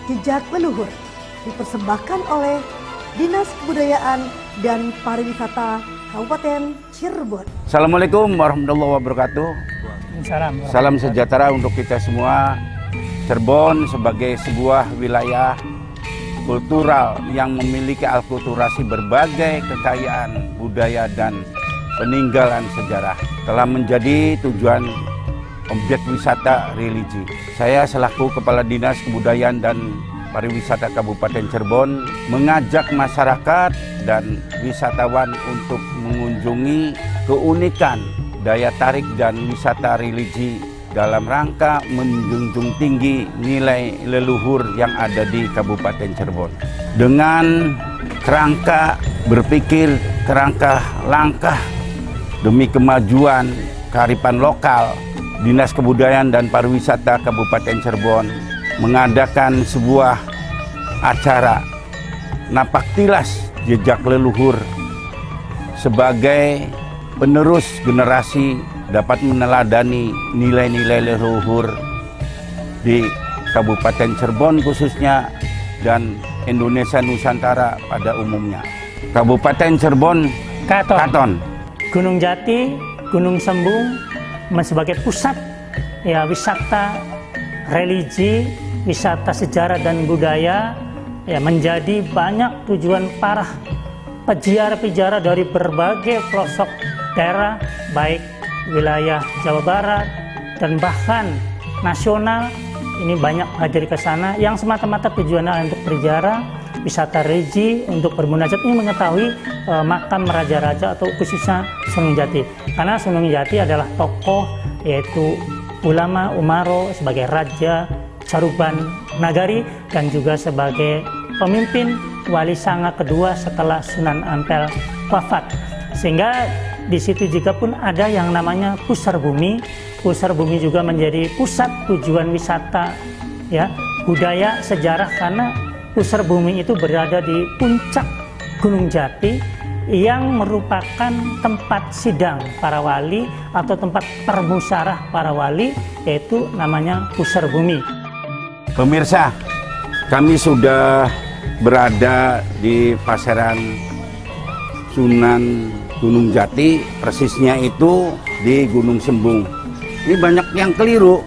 Jejak Leluhur dipersembahkan oleh Dinas Kebudayaan dan Pariwisata Kabupaten Cirebon. Assalamualaikum warahmatullahi wabarakatuh. Salam sejahtera untuk kita semua. Cirebon sebagai sebuah wilayah kultural yang memiliki akulturasi berbagai kekayaan budaya dan peninggalan sejarah telah menjadi tujuan objek wisata religi. Saya selaku Kepala Dinas Kebudayaan dan Pariwisata Kabupaten Cirebon mengajak masyarakat dan wisatawan untuk mengunjungi keunikan daya tarik dan wisata religi dalam rangka menjunjung tinggi nilai leluhur yang ada di Kabupaten Cirebon. Dengan kerangka berpikir, kerangka langkah demi kemajuan kearifan lokal, Dinas Kebudayaan dan Pariwisata Kabupaten Cirebon mengadakan sebuah acara Napaktilas Jejak Leluhur sebagai penerus generasi dapat meneladani nilai-nilai leluhur di Kabupaten Cirebon khususnya dan Indonesia Nusantara pada umumnya. Kabupaten Cirebon, Katon, Gunung Jati, Gunung Sembung sebagai pusat ya wisata religi, wisata sejarah dan budaya ya menjadi banyak tujuan para peziarah-peziarah dari berbagai pelosok daerah baik wilayah Jawa Barat dan bahkan nasional ini banyak hadir ke sana yang semata-mata tujuannya untuk berziarah, wisata religi, untuk bermunajat ini mengetahui makam raja-raja atau khususnya Sunan Jati. Karena Sunan Jati adalah tokoh yaitu ulama Umaro sebagai raja Caruban Nagari dan juga sebagai pemimpin wali sanga kedua setelah Sunan Ampel wafat. Sehingga di situ juga pun ada yang namanya Pusar Bumi. Pusar Bumi juga menjadi pusat tujuan wisata ya budaya sejarah karena Pusar Bumi itu berada di puncak Gunung Jati yang merupakan tempat sidang para wali atau tempat permusyawarah para wali, yaitu namanya Pusar Bumi. Pemirsa, kami sudah berada di Paseran Sunan Gunung Jati, persisnya itu di Gunung Sembung. Ini banyak yang keliru.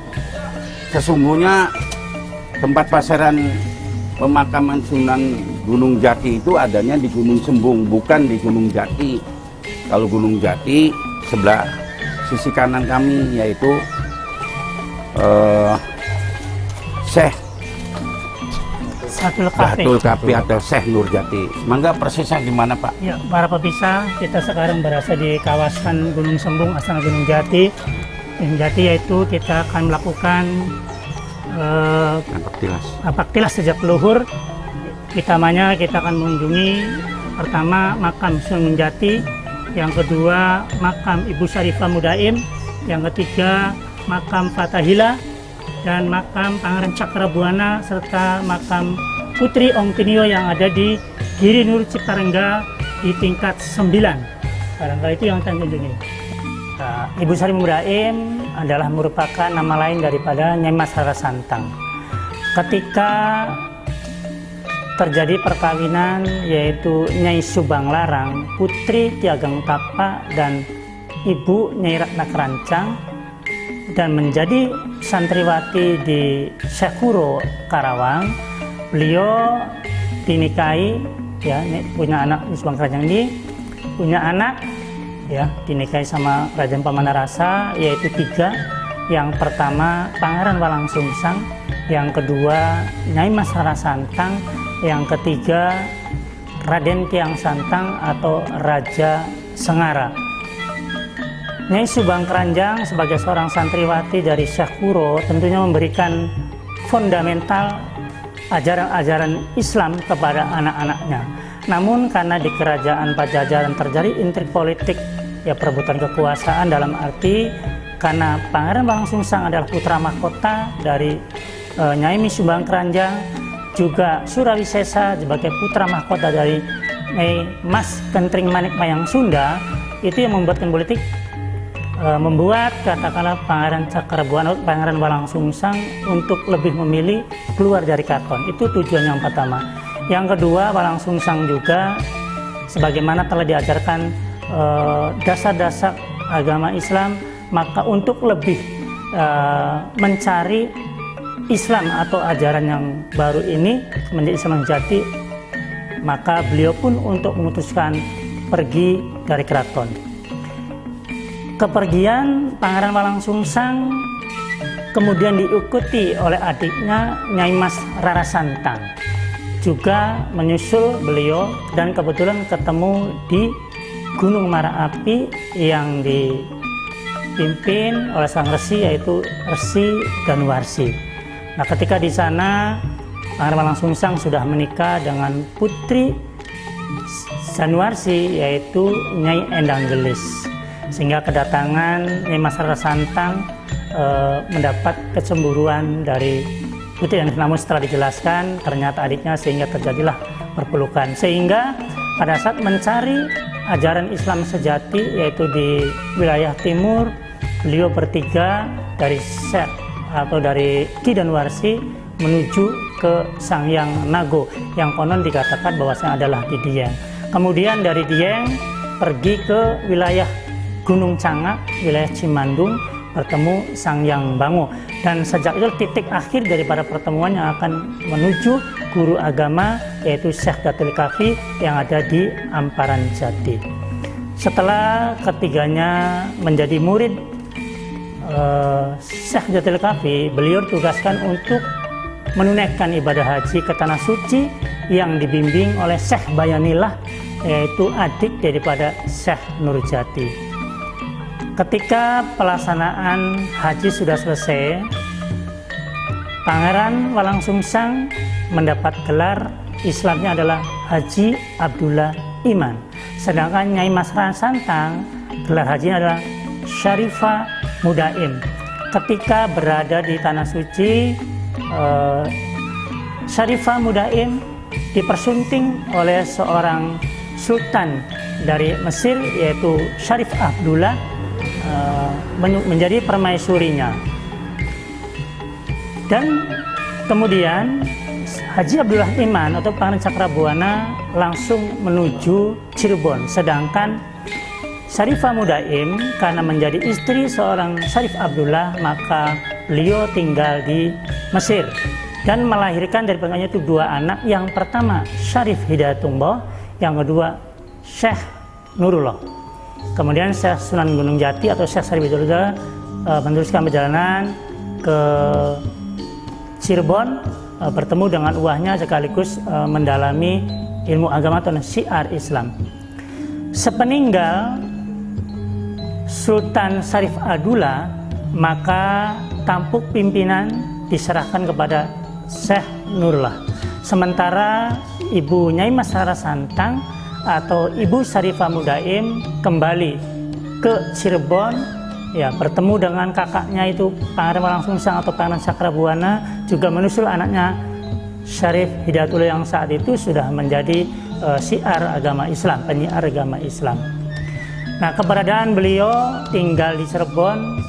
Sesungguhnya tempat paseran pemakaman Sunan Gunung Jati itu adanya di Gunung Sembung, bukan di Gunung Jati. Kalau Gunung Jati sebelah sisi kanan kami yaitu Syekh Datul Kapi atau Syekh Nurjati. Mangga persisnya di mana, Pak? Ya, para pemirsa, kita sekarang berada di kawasan Gunung Sembung, Astana Gunung Jati. Gunung Jati yaitu kita akan melakukan Napaktilas Jejak Leluhur. Pertamanya kita akan mengunjungi pertama makam Sunan Jati, yang kedua makam Ibu Syarifah Mudaim, yang ketiga makam Fathahila, dan makam Pangeran Cakrabuana serta makam Putri Ongtinio yang ada di Giri Nur Ciptarengga di tingkat 9. Barangkali itu yang akan kunjungi. Ibu Syarifah Mudaim adalah merupakan nama lain daripada Nyai Mas Rara Santang. Ketika terjadi perkawinan yaitu Nyai Subang Larang, Putri Ki Ageng Tapa dan Ibu Nyai Ratna Kerancang, dan menjadi santriwati di Syekuro Karawang, beliau dinikahi ya punya anak di Subang Kerancang ini punya anak ya dinikahi sama Raja Pamanarasa yaitu 3. Yang pertama Pangeran Walang Sungsang, yang kedua Nyai Mas Rara Santang, yang ketiga Raden Kiang Santang atau Raja Sengara. Nyai Subang Keranjang sebagai seorang santriwati dari Syekuro tentunya memberikan fundamental ajaran-ajaran Islam kepada anak-anaknya. Namun karena di kerajaan Pajajaran terjadi intrik politik ya perebutan kekuasaan dalam arti karena Pangeran Walang Sungsang adalah putra mahkota dari Nyai Subang Keranjang, juga Surawisesa sebagai putra mahkota dari Nyai Mas Kentring Manik Mayang Sunda, itu yang membuatkan politik membuat katakanlah Pangeran Cakrabuana, Pangeran Walangsungsang untuk lebih memilih keluar dari keraton. Itu tujuan yang pertama. Yang kedua, Walangsungsang juga sebagaimana telah diajarkan dasar-dasar agama Islam, maka untuk lebih mencari Islam atau ajaran yang baru ini menjadi Islam sejati, maka beliau pun untuk memutuskan pergi dari keraton. Kepergian Pangeran Walangsungsang kemudian diikuti oleh adiknya Nyai Mas Rara Santang, juga menyusul beliau, dan kebetulan ketemu di Gunung Marapi yang dipimpin oleh sang resi, yaitu Resi Danuwarsi. Nah, ketika di sana Pangeran Walangsungsang sudah menikah dengan putri Danuwarsi, yaitu Nyai Endang Gelis, sehingga kedatangan Nyai Mas Rara Santang mendapat kecemburuan dari putri, dan namun setelah dijelaskan ternyata adiknya, sehingga terjadilah perpelukan. Sehingga pada saat mencari ajaran Islam sejati, yaitu di wilayah timur, beliau bertiga dari Syekh atau dari Ki Danuwarsi menuju ke Sangyang Nago, yang konon dikatakan bahwasanya adalah di Dieng. Kemudian dari Dieng pergi ke wilayah Gunung Cangak, wilayah Cimandung, bertemu Sangyang Bango, dan sejak itu titik akhir daripada pertemuan yang akan menuju guru agama, yaitu Syekh Datul Kafi yang ada di Amparan Jati. Setelah ketiganya menjadi murid Syekh Datul Kafi, beliau ditugaskan untuk menunaikan ibadah haji ke Tanah Suci yang dibimbing oleh Syekh Bayanillah, yaitu adik daripada Syekh Nurjati. Ketika pelaksanaan haji sudah selesai, Pangeran Walangsungsang mendapat gelar Islamnya adalah Haji Abdullah Iman. Sedangkan Nyai Mas Rara Santang gelar hajinya adalah Syarifah Mudaim. Ketika berada di Tanah Suci, Syarifah Mudaim dipersunting oleh seorang sultan dari Mesir, yaitu Syarif Abdullah, menjadi permaisurinya. Dan kemudian Haji Abdullah Iman atau Pangeran Cakrabuana langsung menuju Cirebon, sedangkan Syarifah Mudaim karena menjadi istri seorang Syarif Abdullah, maka beliau tinggal di Mesir dan melahirkan dari pernikahannya itu dua anak. Yang pertama Syarif Hidayatullah, yang kedua Syekh Nurullah. Kemudian Syekh Sunan Gunung Jati atau Syekh Syarif Hidayatullah meneruskan perjalanan ke Cirebon, bertemu dengan uahnya sekaligus mendalami ilmu agama atau syiar Islam. Sepeninggal Sultan Syarif Abdullah, maka tampuk pimpinan diserahkan kepada Syekh Nurullah. Sementara Ibu Nyai Mas Rara Santang atau Ibu Syarifah Mudaim kembali ke Cirebon, ya, bertemu dengan kakaknya itu Pangeran Walangsungsang atau Pangeran Cakrabuana, juga menyusul anaknya Syarif Hidayatullah yang saat itu sudah menjadi syiar agama Islam, penyiar agama Islam. Nah, keberadaan beliau tinggal di Cirebon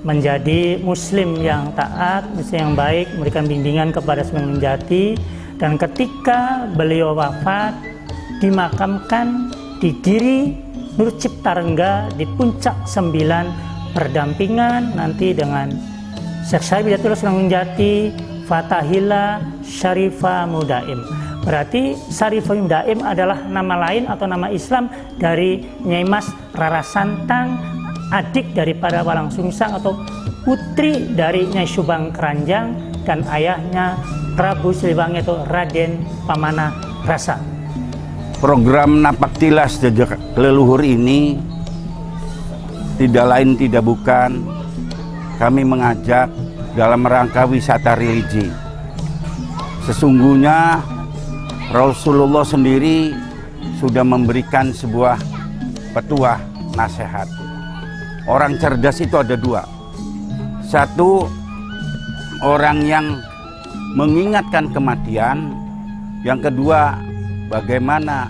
menjadi muslim yang taat, muslim yang baik, memberikan bimbingan kepada Sunan Gunung Jati, dan ketika beliau wafat dimakamkan di Giri Nur Ciptarengga di Puncak 9, berdampingan nanti dengan Syekh Syarif Hidayatullah Sunan Gunung Jati, Fatahillah Syarifah Mudaim. Berarti Syarifah Mudaim adalah nama lain atau nama Islam dari Nyai Mas Rara Santang, adik daripada Walangsungsang atau putri dari Nyai Subang Keranjang, dan ayahnya Prabu Siliwangi atau Raden Pamanah Rasa. Program Napak Tilas Jejak Leluhur ini tidak lain tidak bukan kami mengajak dalam rangka wisata religi. Sesungguhnya Rasulullah sendiri sudah memberikan sebuah petuah nasihat. Orang cerdas itu ada dua. Satu, orang yang mengingatkan kematian. Yang kedua, bagaimana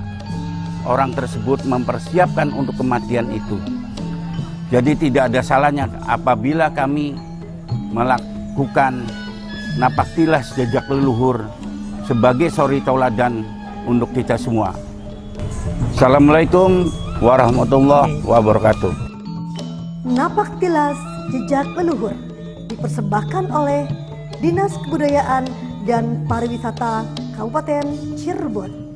orang tersebut mempersiapkan untuk kematian itu. Jadi tidak ada salahnya apabila kami melakukan napak tilas jejak leluhur sebagai suri tauladan untuk kita semua. Assalamualaikum warahmatullahi wabarakatuh. Napak tilas jejak leluhur dipersembahkan oleh Dinas Kebudayaan dan Pariwisata Kabupaten Cirebon.